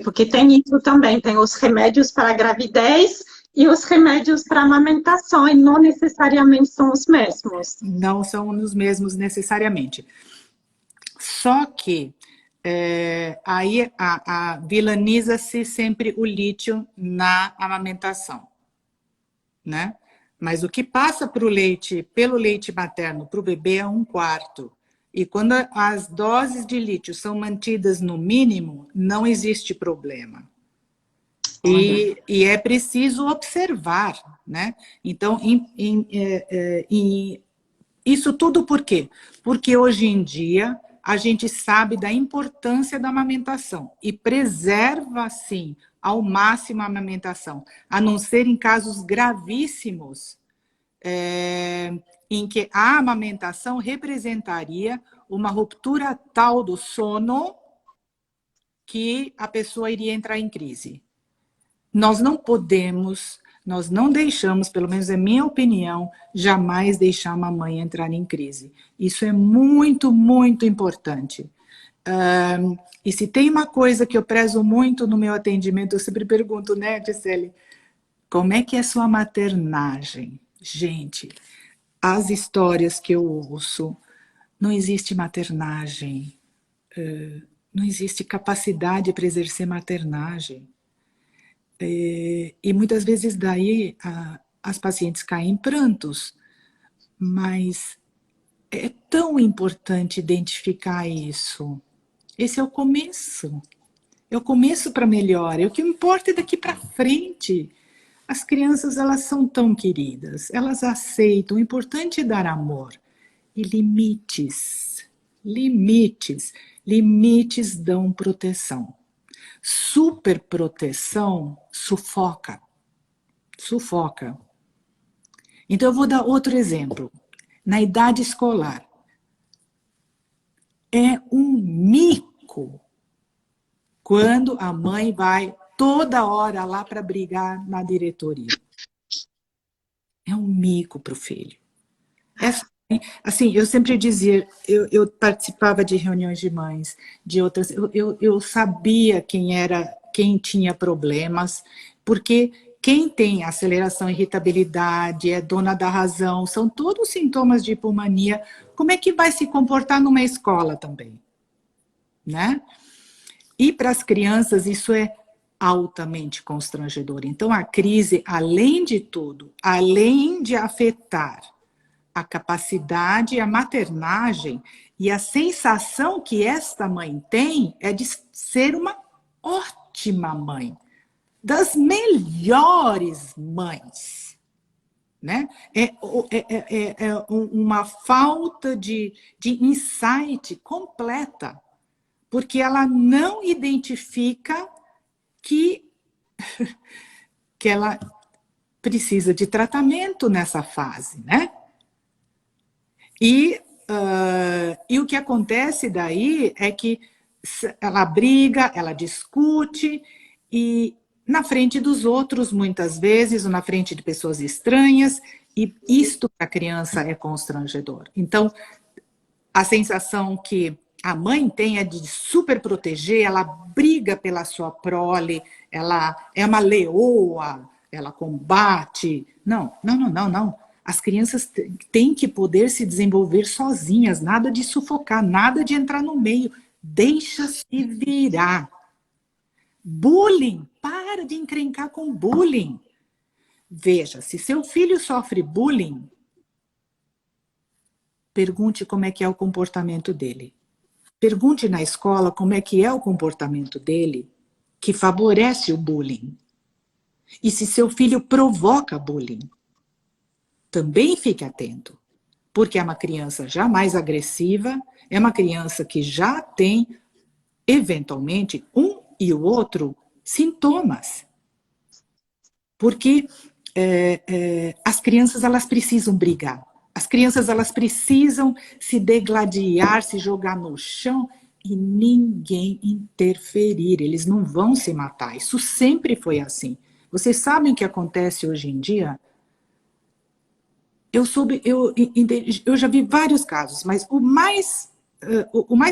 Porque tem isso também, tem os remédios para a gravidez e os remédios para a amamentação, e não necessariamente são os mesmos. Não são os mesmos necessariamente. Só que aí vilaniza-se sempre o lítio na amamentação, né? Mas o que passa pelo leite materno para o bebê é 1/4. E quando as doses de lítio são mantidas no mínimo, não existe problema. E é preciso observar, né? Então, isso tudo por quê? Porque hoje em dia a gente sabe da importância da amamentação e preserva, sim, ao máximo a amamentação, a não ser em casos gravíssimos, em que a amamentação representaria uma ruptura tal do sono que a pessoa iria entrar em crise. Nós não podemos, nós não deixamos, pelo menos é minha opinião, jamais deixar uma mãe entrar em crise. Isso é muito, muito importante. E se tem uma coisa que eu prezo muito no meu atendimento, eu sempre pergunto, né, Gisele, como é que é sua maternagem? Gente, as histórias que eu ouço, não existe maternagem, não existe capacidade para exercer maternagem. E muitas vezes daí as pacientes caem em prantos, mas é tão importante identificar isso. Esse é o começo. É o começo para melhora. O que importa é daqui para frente. As crianças, elas são tão queridas, elas aceitam. O importante é dar amor. E limites. Limites. Limites dão proteção. Superproteção sufoca. Sufoca. Então eu vou dar outro exemplo. Na idade escolar. É um mico quando a mãe vai toda hora lá para brigar na diretoria. É um mico para o filho. Assim, eu sempre dizia, eu participava de reuniões de mães, de outras, eu sabia quem tinha problemas, porque quem tem aceleração, irritabilidade, é dona da razão, são todos sintomas de hipomania. Como é que vai se comportar numa escola também? Né? E para as crianças isso é altamente constrangedor. Então a crise, além de tudo, além de afetar a capacidade, a maternagem e a sensação que esta mãe tem é de ser uma ótima mãe, das melhores mães, né? É uma falta de insight completa, porque ela não identifica que ela precisa de tratamento nessa fase, né? E o que acontece daí é que ela briga, ela discute, e na frente dos outros, muitas vezes, ou na frente de pessoas estranhas, e isto para a criança é constrangedor. Então, a sensação que a mãe tem é de super proteger, ela briga pela sua prole, ela é uma leoa, ela combate. Não, não, não, não, não. As crianças têm que poder se desenvolver sozinhas, nada de sufocar, nada de entrar no meio. Deixa-se virar. Bullying, para de encrencar com bullying. Veja, se seu filho sofre bullying, pergunte como é que é o comportamento dele. Pergunte na escola como é que é o comportamento dele que favorece o bullying. E se seu filho provoca bullying, também fique atento, porque é uma criança já mais agressiva, é uma criança que já tem, eventualmente, um e o outro sintomas. Porque as crianças, elas precisam brigar. As crianças, elas precisam se degladiar, se jogar no chão e ninguém interferir. Eles não vão se matar. Isso sempre foi assim. Vocês sabem o que acontece hoje em dia? Eu já vi vários casos, mas o mais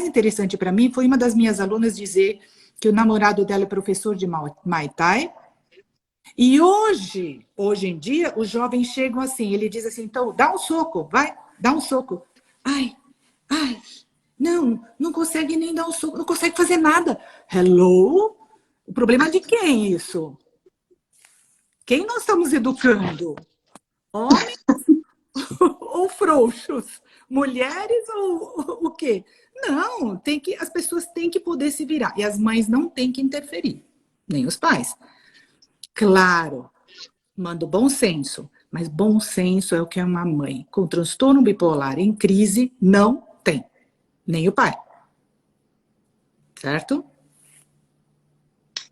interessante para mim foi uma das minhas alunas dizer que o namorado dela é professor de Muay Thai. E hoje em dia, os jovens chegam assim, ele diz assim, então, dá um soco, vai, dá um soco. Ai, ai, não consegue nem dar um soco, não consegue fazer nada. Hello? O problema de quem é isso? Quem nós estamos educando? Homens ou frouxos? Mulheres ou o quê? Não, as pessoas têm que poder se virar. E as mães não têm que interferir, nem os pais. Claro, manda bom senso, mas bom senso é o que uma mãe com transtorno bipolar em crise não tem, nem o pai. Certo?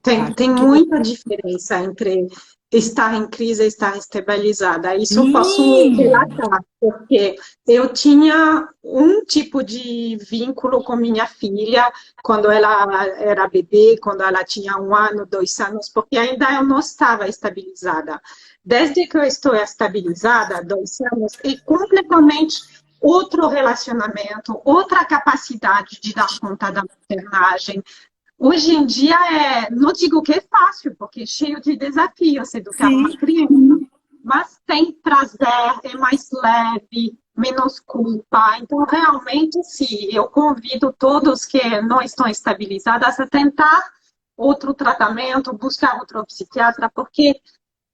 Tem muita diferença entre estar em crise e estar estabilizada. Isso eu posso Sim. relatar, porque eu tinha um tipo de vínculo com minha filha quando ela era bebê, quando ela tinha 1 ano, 2 anos, porque ainda eu não estava estabilizada. Desde que eu estou estabilizada, 2 anos, é completamente outro relacionamento, outra capacidade de dar conta da maternagem. Hoje em dia, não digo que é fácil, porque é cheio de desafios educar uma Sim. criança, mas tem prazer, é mais leve, menos culpa. Então, realmente, sim, eu convido todos que não estão estabilizadas a tentar outro tratamento, buscar outro psiquiatra, porque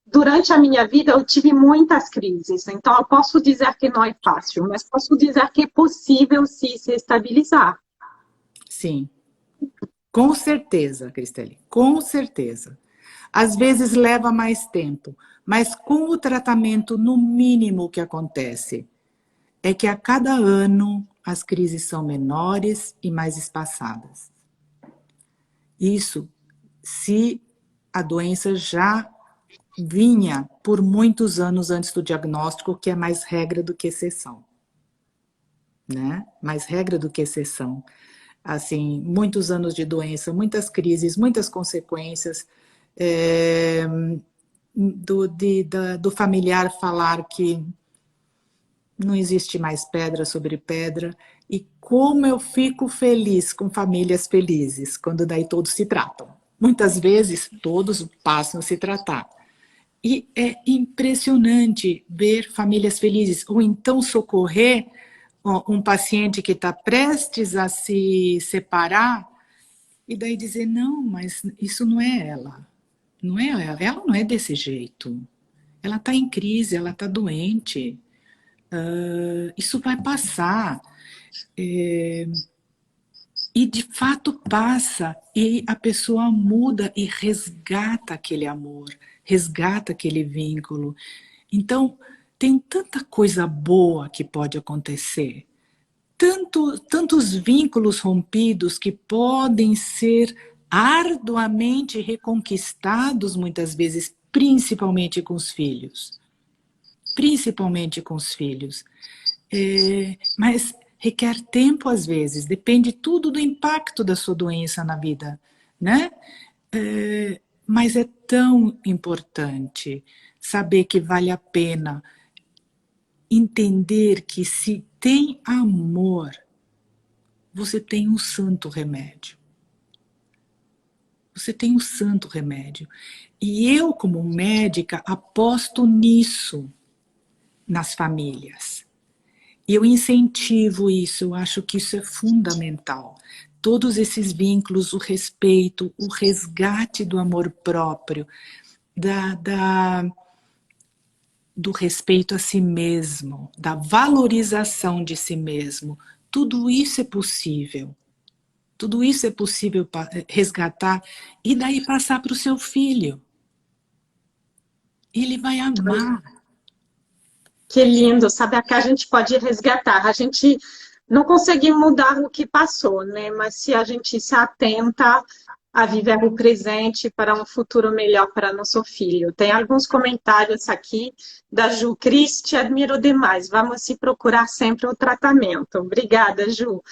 durante a minha vida eu tive muitas crises. Então, eu posso dizer que não é fácil, mas posso dizer que é possível sim se estabilizar. Sim. Com certeza, Cristeli, com certeza. Às vezes leva mais tempo, mas com o tratamento, no mínimo o que acontece é que a cada ano as crises são menores e mais espaçadas. Isso se a doença já vinha por muitos anos antes do diagnóstico, que é mais regra do que exceção. Né? Mais regra do que exceção. Assim, muitos anos de doença, muitas crises, muitas consequências, do familiar falar que não existe mais pedra sobre pedra, e como eu fico feliz com famílias felizes, quando daí todos se tratam. Muitas vezes, todos passam a se tratar. E é impressionante ver famílias felizes, ou então socorrer um paciente que está prestes a se separar, e daí dizer, não, mas isso não é ela. Não é ela não é desse jeito. Ela está em crise, ela está doente. Isso vai passar. E de fato passa, e a pessoa muda e resgata aquele amor, resgata aquele vínculo. Então, tem tanta coisa boa que pode acontecer, tantos vínculos rompidos que podem ser arduamente reconquistados muitas vezes, principalmente com os filhos. Principalmente com os filhos. Mas requer tempo às vezes, depende tudo do impacto da sua doença na vida, né? Mas é tão importante saber que vale a pena entender que se tem amor, você tem um santo remédio. Você tem um santo remédio. E eu, como médica, aposto nisso nas famílias. Eu incentivo isso, eu acho que isso é fundamental. Todos esses vínculos, o respeito, o resgate do amor próprio, do respeito a si mesmo, da valorização de si mesmo, tudo isso é possível. Tudo isso é possível resgatar e daí passar para o seu filho. Ele vai amar. Que lindo, saber que a gente pode resgatar. A gente não consegue mudar o que passou, né? Mas se a gente se atenta a viver o presente para um futuro melhor para nosso filho. Tem alguns comentários aqui da Ju. Cris, te admiro demais. Vamos se procurar sempre o tratamento. Obrigada, Ju.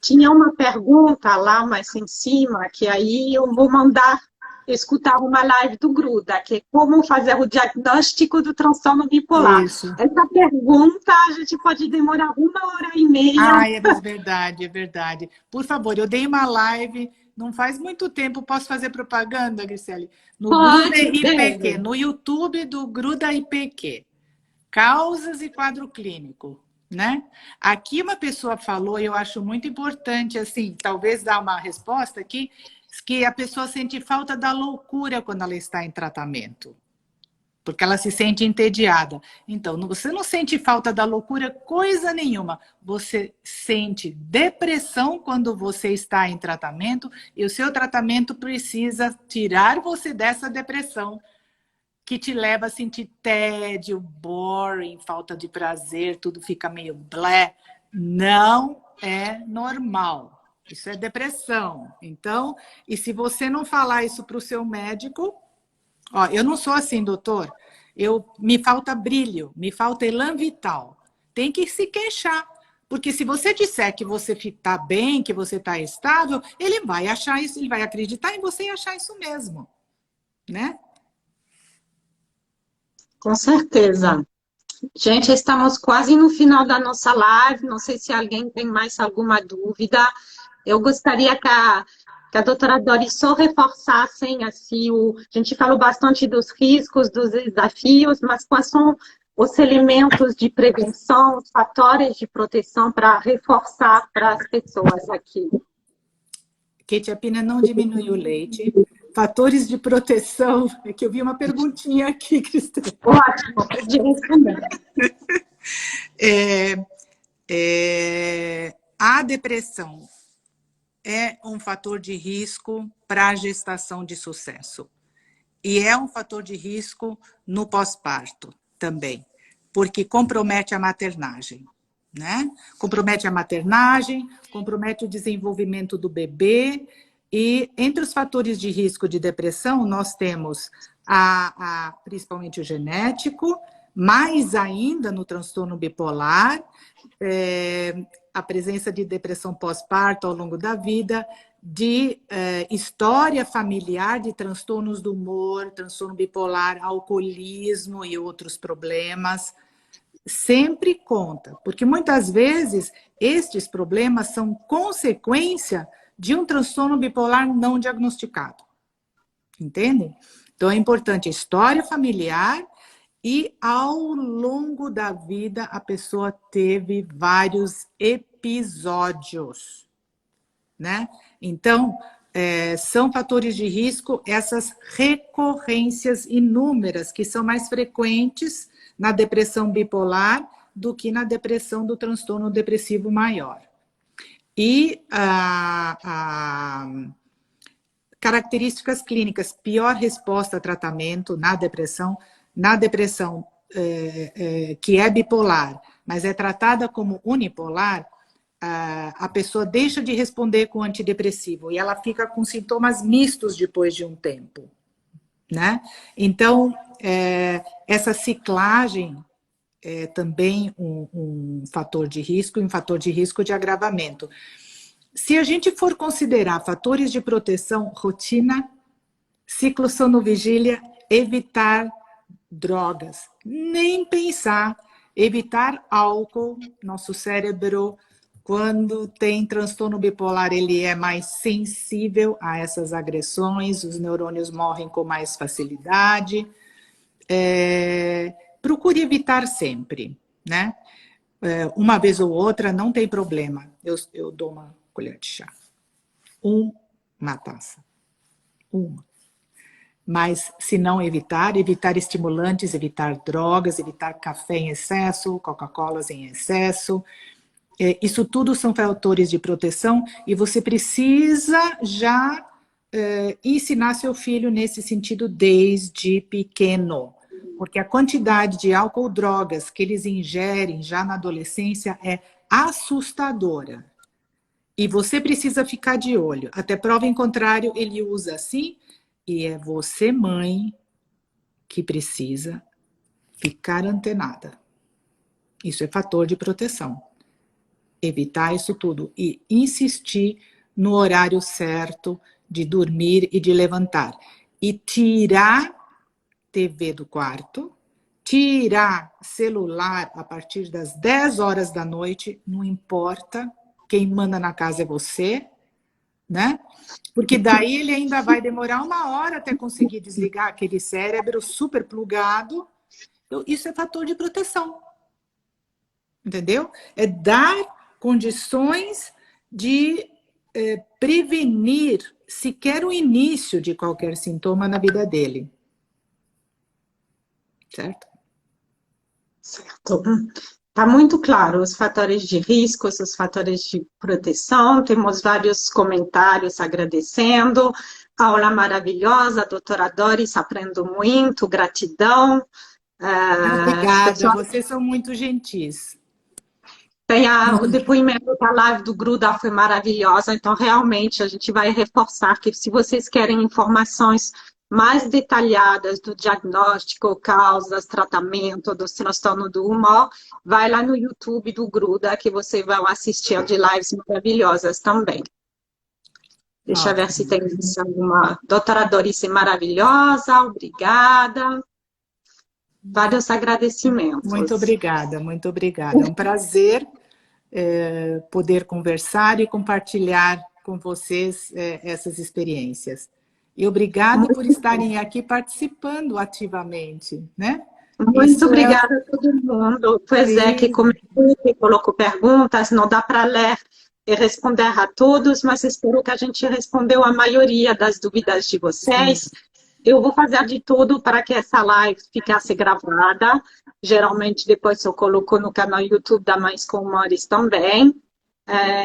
Tinha uma pergunta lá mais em cima, que aí eu vou mandar escutar uma live do Gruda, que é como fazer o diagnóstico do transtorno bipolar. Isso. Essa pergunta a gente pode demorar 1h30. Ah, é verdade, é verdade. Por favor, eu dei uma live, não faz muito tempo, posso fazer propaganda, Grisele? No Gruda IPQ, no YouTube do Gruda IPQ. Causas e quadro clínico, né? Aqui uma pessoa falou, e eu acho muito importante, assim, talvez dar uma resposta aqui, que a pessoa sente falta da loucura quando ela está em tratamento. Porque ela se sente entediada. Então, você não sente falta da loucura coisa nenhuma. Você sente depressão quando você está em tratamento e o seu tratamento precisa tirar você dessa depressão que te leva a sentir tédio, boring, falta de prazer, tudo fica meio blé. Não é normal. Isso é depressão. Então, e se você não falar isso para o seu médico... Ó, eu não sou assim, doutor. Me falta brilho, me falta elan vital. Tem que se queixar. Porque se você disser que você está bem, que você está estável, ele vai achar isso, ele vai acreditar em você e achar isso mesmo. Né? Com certeza. Gente, estamos quase no final da nossa live. Não sei se alguém tem mais alguma dúvida. Eu gostaria que a doutora Dori só reforçassem, assim, a gente falou bastante dos riscos, dos desafios, mas quais são os elementos de prevenção, os fatores de proteção para reforçar para as pessoas aqui? Quetiapina não diminui o leite. Fatores de proteção, é que eu vi uma perguntinha aqui, Cristina. Ótimo, pode responder. A depressão é um fator de risco para a gestação de sucesso. E é um fator de risco no pós-parto também, porque compromete a maternagem, né? Compromete a maternagem, compromete o desenvolvimento do bebê. E entre os fatores de risco de depressão, nós temos principalmente o genético, mais ainda no transtorno bipolar, a presença de depressão pós-parto ao longo da vida, de história familiar de transtornos do humor, transtorno bipolar, alcoolismo e outros problemas. Sempre conta, porque muitas vezes estes problemas são consequência de um transtorno bipolar não diagnosticado. Entendem? Então é importante a história familiar e ao longo da vida a pessoa teve vários episódios, né? Então, são fatores de risco essas recorrências inúmeras que são mais frequentes na depressão bipolar do que na depressão do transtorno depressivo maior. E características clínicas, pior resposta a tratamento na depressão que é bipolar, mas é tratada como unipolar, a pessoa deixa de responder com antidepressivo e ela fica com sintomas mistos depois de um tempo, né? Então, essa ciclagem é também um fator de risco e um fator de risco de agravamento. Se a gente for considerar fatores de proteção, rotina, ciclo sono-vigília, evitar drogas, nem pensar, evitar álcool, nosso cérebro Quando tem transtorno bipolar, ele é mais sensível a essas agressões, os neurônios morrem com mais facilidade. Procure evitar sempre, né? Uma vez ou outra, não tem problema. Eu dou uma colher de chá. Uma taça. Uma. Mas, se não evitar estimulantes, evitar drogas, evitar café em excesso, Coca-Colas em excesso. Isso tudo são fatores de proteção e você precisa já ensinar seu filho nesse sentido desde pequeno. Porque a quantidade de álcool ou drogas que eles ingerem já na adolescência é assustadora. E você precisa ficar de olho. Até prova em contrário, ele usa assim, e é você, mãe, que precisa ficar antenada. Isso é fator de proteção. Evitar isso tudo e insistir no horário certo de dormir e de levantar. E tirar TV do quarto, tirar celular a partir das 10 horas da noite, não importa, quem manda na casa é você, né? Porque daí ele ainda vai demorar 1 hora até conseguir desligar aquele cérebro super plugado. Então, isso é fator de proteção. Entendeu? É dar condições de prevenir sequer o início de qualquer sintoma na vida dele. Certo? Certo. Está muito claro os fatores de risco, os fatores de proteção. Temos vários comentários agradecendo. Aula maravilhosa, doutora Doris, aprendo muito, gratidão. Obrigada, Pessoal, vocês são muito gentis. tem o depoimento da live do Gruda foi maravilhosa, então realmente a gente vai reforçar que se vocês querem informações mais detalhadas do diagnóstico, causas, tratamento do transtorno do humor, vai lá no YouTube do Gruda que vocês vão assistir de lives maravilhosas também. Deixa eu ver se tem alguma. Doutora Dorice maravilhosa, obrigada. Vários agradecimentos. Muito obrigada, muito obrigada. É um prazer poder conversar e compartilhar com vocês essas experiências. E obrigado por estarem aqui participando ativamente, né? Muito obrigada a todo mundo. Pois é, que comentou, que colocou perguntas, não dá para ler e responder a todos, mas espero que a gente respondeu a maioria das dúvidas de vocês. Sim. Eu vou fazer de tudo para que essa live ficasse gravada. Geralmente, depois eu coloco no canal YouTube da Mães com Humores também.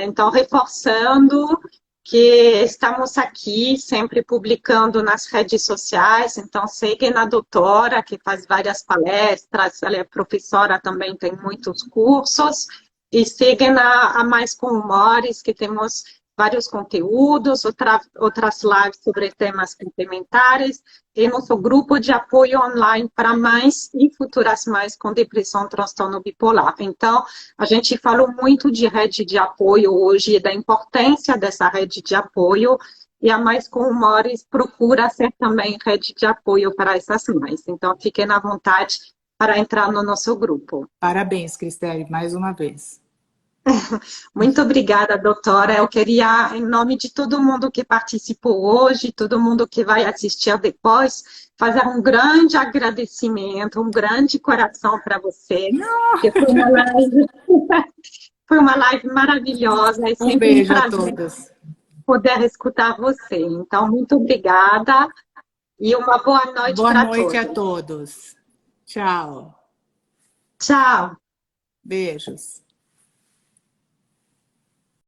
Então, reforçando que estamos aqui sempre publicando nas redes sociais. Então, seguem a doutora, que faz várias palestras. Ela é professora, também tem muitos cursos. E seguem a Mais com Humores, que temos vários conteúdos, outras lives sobre temas complementares, e nosso grupo de apoio online para mães e futuras mães com depressão, transtorno bipolar. Então, a gente falou muito de rede de apoio hoje, da importância dessa rede de apoio, e a Mais com Humores procura ser também rede de apoio para essas mães. Então, fiquem à vontade para entrar no nosso grupo. Parabéns, Cristélia, mais uma vez. Muito obrigada, doutora. Eu queria, em nome de todo mundo que participou hoje, todo mundo que vai assistir depois, fazer um grande agradecimento, um grande coração para você. Que foi uma live maravilhosa. É sempre beijo a todos. Poder escutar você. Então, muito obrigada e uma boa noite para todos. Boa noite a todos. Tchau. Tchau. Beijos.